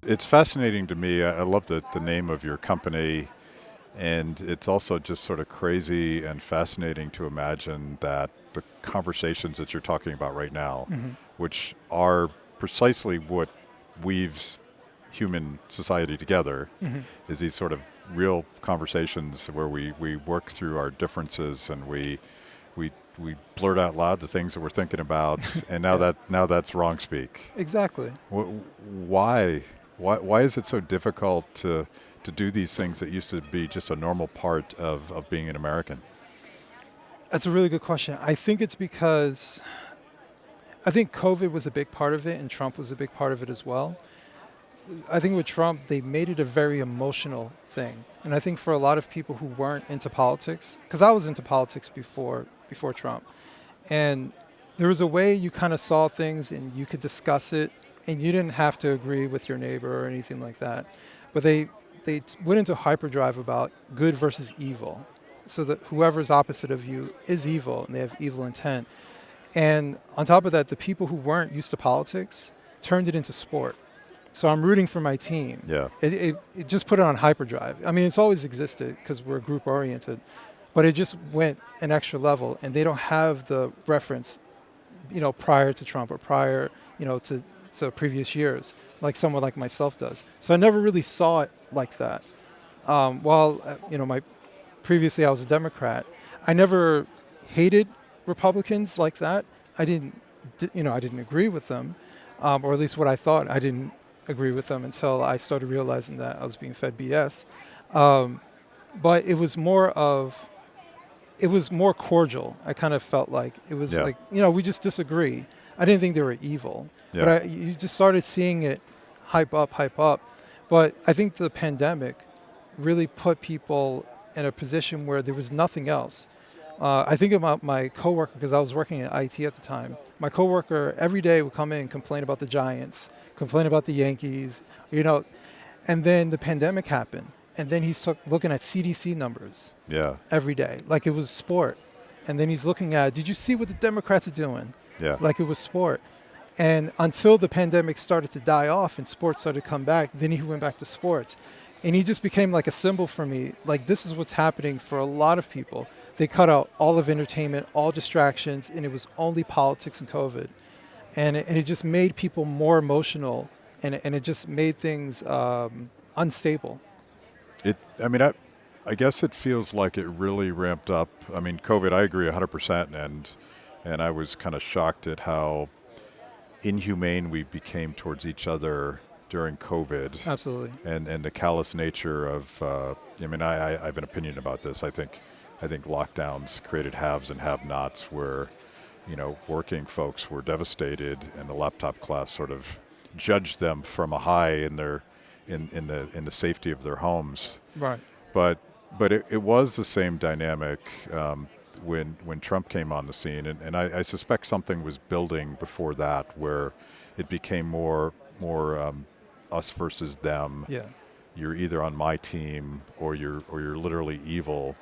It's fascinating to me. I love the name of your company, and it's also just sort of crazy and fascinating to imagine that the conversations that you're talking about right now, which are precisely what weaves human society together, is these sort of real conversations where we work through our differences and we blurt out loud the things that we're thinking about, and now that's wrong speak. Exactly. Why is it so difficult to do these things that used to be just a normal part of being an American? That's a really good question. I think it's because I think COVID was a big part of it and Trump was a big part of it as well. I think with Trump, they made it a very emotional thing. And I think for a lot of people who weren't into politics, because I was into politics before Trump, and there was a way you kind of saw things and you could discuss it and you didn't have to agree with your neighbor or anything like that. But they went into hyperdrive about good versus evil. So that whoever's opposite of you is evil and they have evil intent. And on top of that, the people who weren't used to politics turned it into sport. So I'm rooting for my team. Yeah. It just put it on hyperdrive. I mean, it's always existed because we're group oriented, but it just went an extra level and they don't have the reference, prior to Trump or prior, to previous years, like someone like myself does. So I never really saw it like that. Previously I was a Democrat. I never hated Republicans like that. I didn't agree with them, or at least what I thought. I didn't agree with them until I started realizing that I was being fed BS. But it was more cordial. I kind of felt like it was like, we just disagree. I didn't think they were evil, but you just started seeing it hype up. But I think the pandemic really put people in a position where there was nothing else. I think about my coworker, because I was working at IT at the time. My coworker every day would come in and complain about the Giants, complain about the Yankees, and then the pandemic happened. And then he's looking at CDC numbers every day, like it was sport. And then he's looking at, did you see what the Democrats are doing? Yeah. Like it was sport. And until the pandemic started to die off and sports started to come back, then he went back to sports. And he just became like a symbol for me. Like, this is what's happening for a lot of people. They cut out all of entertainment, all distractions, and it was only politics and COVID. And it just made people more emotional, and it just made things unstable. I guess it feels like it really ramped up. I mean, COVID, I agree 100%, and I was kind of shocked at how inhumane we became towards each other during COVID. Absolutely. And the callous nature of, I have an opinion about this. I think lockdowns created haves and have-nots where, working folks were devastated, and the laptop class sort of judged them from a high in the safety of their homes. Right. But it was the same dynamic when Trump came on the scene, and I suspect something was building before that, where it became more us versus them. Yeah. You're either on my team or you're literally evil.